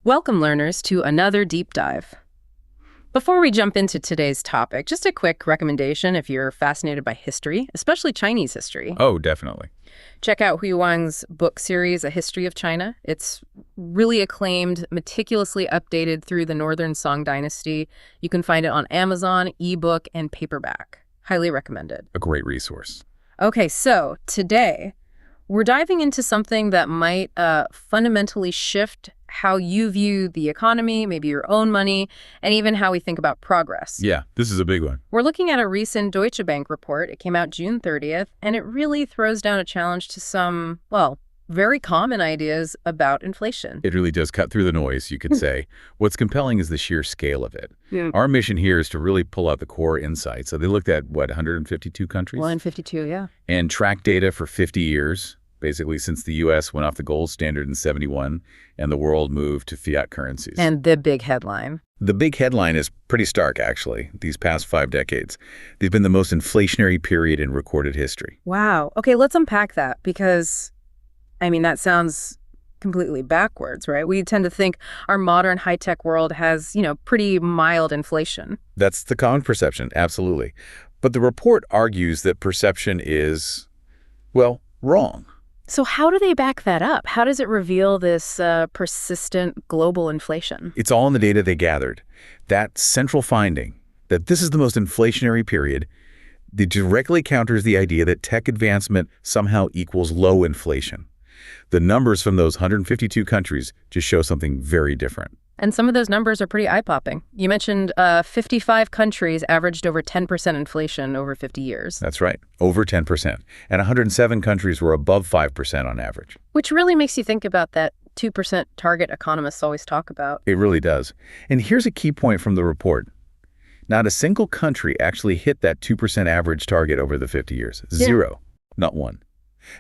Welcome, learners, to another deep dive. Before we jump into today's topic, just a quick recommendation if you're fascinated by history, especially Chinese history. Oh, definitely. Check out Hui Wang's book series, A History of China. It's really acclaimed, meticulously updated through the Northern Song Dynasty. You can find it on Amazon, ebook, and paperback. Highly recommended. A great resource. Okay, so today we're diving into something that might fundamentally shift how you view the economy, maybe your own money, and even how we think about progress. Yeah, this is a big one. We're looking at a recent Deutsche Bank report. It came out June 30th, and it really throws down a challenge to some, very common ideas about inflation. It really does cut through the noise, you could say. What's compelling is the sheer scale of it. Yeah. Our mission here is to really pull out the core insights. So they looked at, 152 countries? 152, yeah. And tracked data for 50 years, basically since the U.S. went off the gold standard in 71 and the world moved to fiat currencies. And the big headline. The big headline is pretty stark, actually. These past 5 decades, they've been the most inflationary period in recorded history. Wow. Okay, let's unpack that because, that sounds completely backwards, right? We tend to think our modern high-tech world has, pretty mild inflation. That's the common perception, absolutely. But the report argues that perception is, wrong. So how do they back that up? How does it reveal this persistent global inflation? It's all in the data they gathered. That central finding, that this is the most inflationary period, that directly counters the idea that tech advancement somehow equals low inflation. The numbers from those 152 countries just show something very different. And some of those numbers are pretty eye-popping. You mentioned 55 countries averaged over 10% inflation over 50 years. That's right, over 10%. And 107 countries were above 5% on average. Which really makes you think about that 2% target economists always talk about. It really does. And here's a key point from the report. Not a single country actually hit that 2% average target over the 50 years. Zero, not one.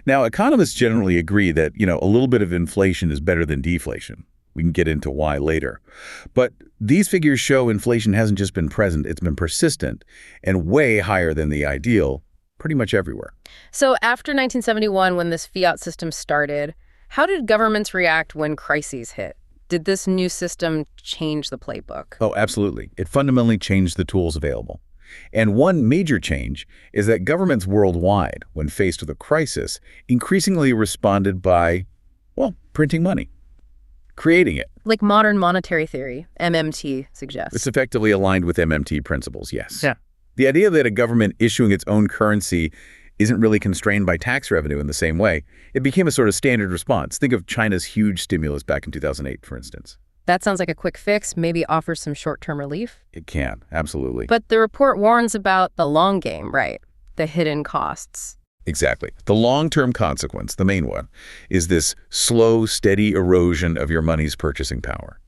Now, economists generally agree that, a little bit of inflation is better than deflation. We can get into why later. But these figures show inflation hasn't just been present, it's been persistent and way higher than the ideal pretty much everywhere. So after 1971, when this fiat system started, how did governments react when crises hit? Did this new system change the playbook? Oh, absolutely. It fundamentally changed the tools available. And one major change is that governments worldwide, when faced with a crisis, increasingly responded by, printing money. Creating it. Like modern monetary theory, MMT suggests. It's effectively aligned with MMT principles, yes. Yeah. The idea that a government issuing its own currency isn't really constrained by tax revenue in the same way, it became a sort of standard response. Think of China's huge stimulus back in 2008, for instance. That sounds like a quick fix, maybe offers some short-term relief. It can, absolutely. But the report warns about the long game, right? The hidden costs. Exactly. The long-term consequence, the main one, is this slow, steady erosion of your money's purchasing power.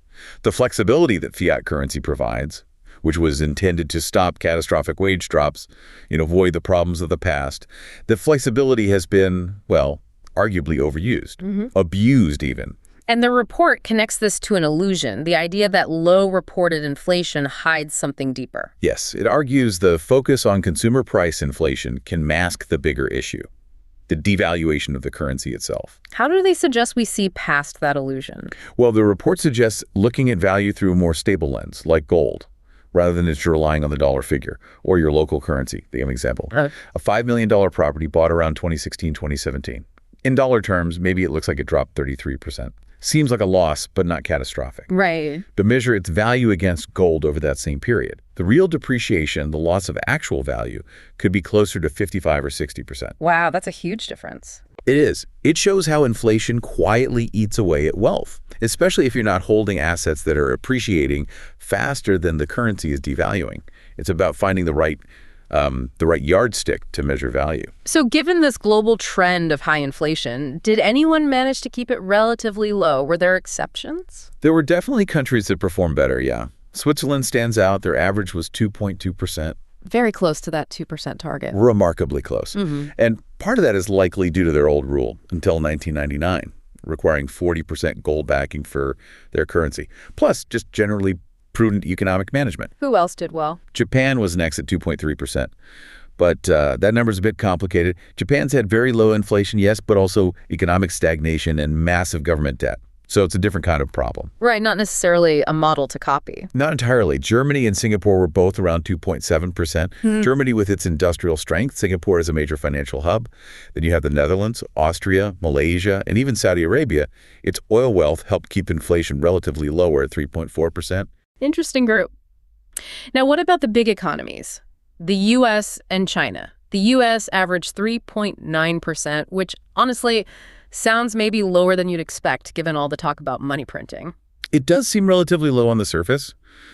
The flexibility that fiat currency provides, which was intended to stop catastrophic wage drops, avoid the problems of the past, the flexibility has been, arguably overused, abused even. And the report connects this to an illusion, the idea that low reported inflation hides something deeper. Yes, it argues the focus on consumer price inflation can mask the bigger issue, the devaluation of the currency itself. How do they suggest we see past that illusion? Well, the report suggests looking at value through a more stable lens, like gold, rather than just relying on the dollar figure or your local currency. They give an example. A $5 million property bought around 2016, 2017. In dollar terms, maybe it looks like it dropped 33%. Seems like a loss, but not catastrophic. Right. But measure its value against gold over that same period. The real depreciation, the loss of actual value, could be closer to 55 or 60%. Wow, that's a huge difference. It is. It shows how inflation quietly eats away at wealth, especially if you're not holding assets that are appreciating faster than the currency is devaluing. It's about finding the right yardstick to measure value. So given this global trend of high inflation, did anyone manage to keep it relatively low? Were there exceptions? There were definitely countries that performed better, yeah. Switzerland stands out. Their average was 2.2%. Very close to that 2% target. Remarkably close. And part of that is likely due to their old rule until 1999, requiring 40% gold backing for their currency. Plus, just generally prudent economic management. Who else did well? Japan was next at 2.3%. But that number's a bit complicated. Japan's had very low inflation, yes, but also economic stagnation and massive government debt. So it's a different kind of problem. Right, not necessarily a model to copy. Not entirely. Germany and Singapore were both around 2.7%. Germany with its industrial strength, Singapore is a major financial hub. Then you have the Netherlands, Austria, Malaysia, and even Saudi Arabia. Its oil wealth helped keep inflation relatively lower at 3.4%. Interesting group. Now, what about the big economies? The U.S. and China. The U.S. averaged 3.9%, which honestly sounds maybe lower than you'd expect given all the talk about money printing. It does seem relatively low on the surface.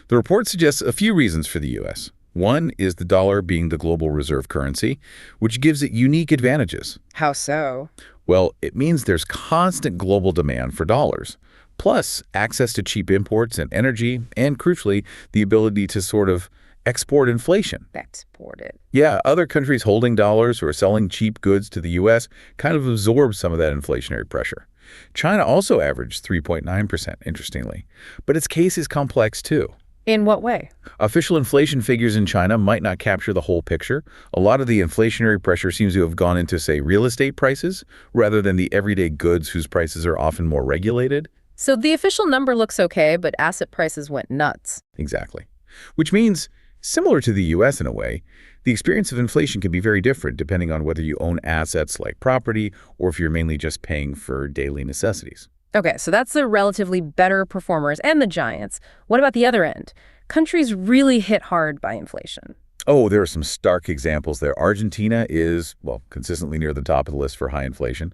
The report suggests a few reasons for the U.S. One is the dollar being the global reserve currency, which gives it unique advantages. How so? Well, it means there's constant global demand for dollars, plus access to cheap imports and energy, and crucially, the ability to sort of export inflation. Export it. Yeah, other countries holding dollars or selling cheap goods to the U.S. kind of absorb some of that inflationary pressure. China also averaged 3.9%, interestingly. But its case is complex, too. In what way? Official inflation figures in China might not capture the whole picture. A lot of the inflationary pressure seems to have gone into, say, real estate prices, rather than the everyday goods whose prices are often more regulated. So the official number looks okay, but asset prices went nuts. Exactly. Which means, similar to the U.S. in a way, the experience of inflation can be very different depending on whether you own assets like property or if you're mainly just paying for daily necessities. Okay, so that's the relatively better performers and the giants. What about the other end? Countries really hit hard by inflation. Oh, there are some stark examples there. Argentina is, well, consistently near the top of the list for high inflation.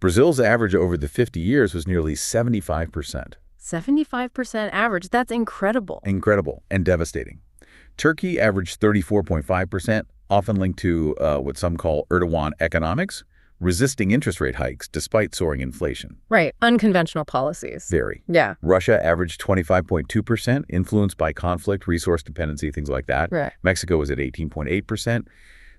Brazil's average over the 50 years was nearly 75%. 75% average? That's incredible. Incredible and devastating. Turkey averaged 34.5%, often linked to what some call Erdogan economics, resisting interest rate hikes despite soaring inflation. Right, unconventional policies. Very. Yeah. Russia averaged 25.2%, influenced by conflict, resource dependency, things like that. Right. Mexico was at 18.8%.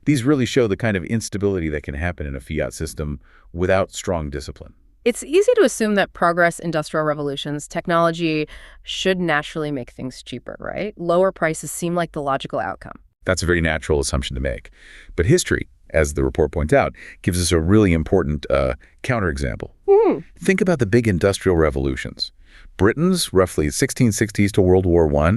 These really show the kind of instability that can happen in a fiat system without strong discipline. It's easy to assume that progress, industrial revolutions, technology should naturally make things cheaper, right? Lower prices seem like the logical outcome. That's a very natural assumption to make. But history, as the report points out, gives us a really important counterexample. Think about the big industrial revolutions. Britain's roughly 1660s to World War I,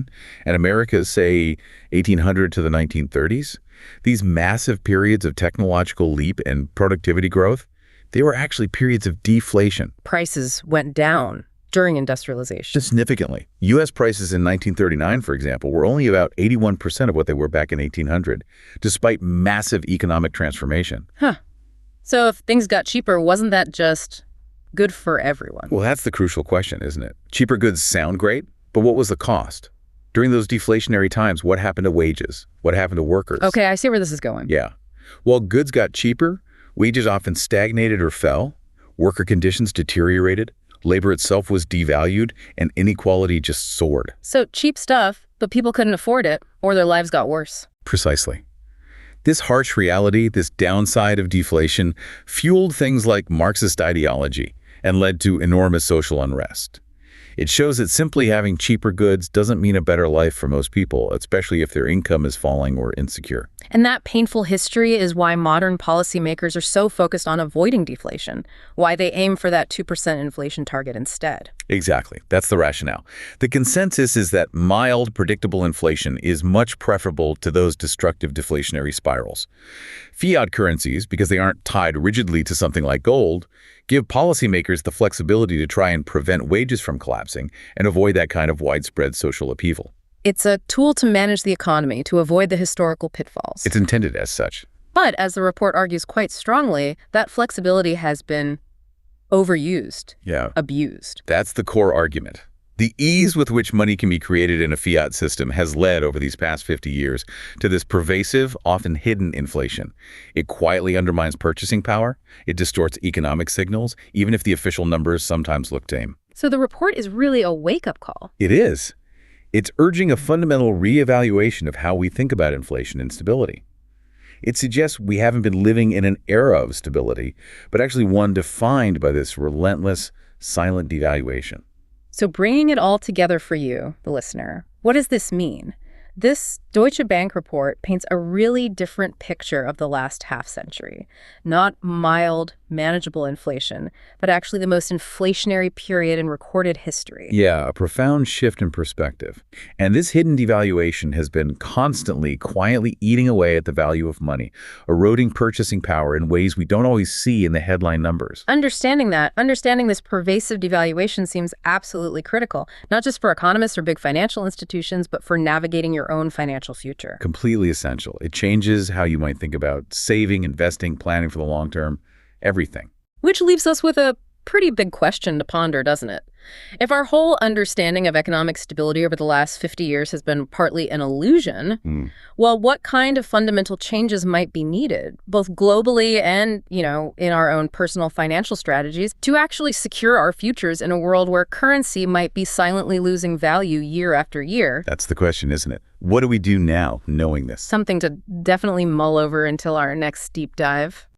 and America's, say, 1800 to the 1930s. These massive periods of technological leap and productivity growth, they were actually periods of deflation. Prices went down during industrialization. Significantly. U.S. prices in 1939, for example, were only about 81% of what they were back in 1800, despite massive economic transformation. So if things got cheaper, wasn't that just good for everyone? Well, that's the crucial question, isn't it? Cheaper goods sound great, but what was the cost? During those deflationary times, what happened to wages? What happened to workers? Okay, I see where this is going. Yeah. While goods got cheaper, wages often stagnated or fell, worker conditions deteriorated, labor itself was devalued, and inequality just soared. So cheap stuff, but people couldn't afford it, or their lives got worse. Precisely. This harsh reality, this downside of deflation, fueled things like Marxist ideology and led to enormous social unrest. It shows that simply having cheaper goods doesn't mean a better life for most people, especially if their income is falling or insecure. And that painful history is why modern policymakers are so focused on avoiding deflation, why they aim for that 2% inflation target instead. Exactly. That's the rationale. The consensus is that mild, predictable inflation is much preferable to those destructive deflationary spirals. Fiat currencies, because they aren't tied rigidly to something like gold, give policymakers the flexibility to try and prevent wages from collapsing and avoid that kind of widespread social upheaval. It's a tool to manage the economy, to avoid the historical pitfalls. It's intended as such. But as the report argues quite strongly, that flexibility has been overused, abused. That's the core argument. The ease with which money can be created in a fiat system has led over these past 50 years to this pervasive, often hidden inflation. It quietly undermines purchasing power. It distorts economic signals, even if the official numbers sometimes look tame. So the report is really a wake-up call. It is. It's urging a fundamental reevaluation of how we think about inflation and stability. It suggests we haven't been living in an era of stability, but actually one defined by this relentless, silent devaluation. So bringing it all together for you, the listener, what does this mean? This Deutsche Bank report paints a really different picture of the last half century. Not mild, manageable inflation, but actually the most inflationary period in recorded history. Yeah, a profound shift in perspective. And this hidden devaluation has been constantly, quietly eating away at the value of money, eroding purchasing power in ways we don't always see in the headline numbers. Understanding this pervasive devaluation seems absolutely critical, not just for economists or big financial institutions, but for navigating your own financial future. Completely essential. It changes how you might think about saving, investing, planning for the long term, everything. Which leaves us with a pretty big question to ponder, doesn't it? If our whole understanding of economic stability over the last 50 years has been partly an illusion, well, what kind of fundamental changes might be needed, both globally and, in our own personal financial strategies, to actually secure our futures in a world where currency might be silently losing value year after year? That's the question, isn't it? What do we do now, knowing this? Something to definitely mull over until our next deep dive.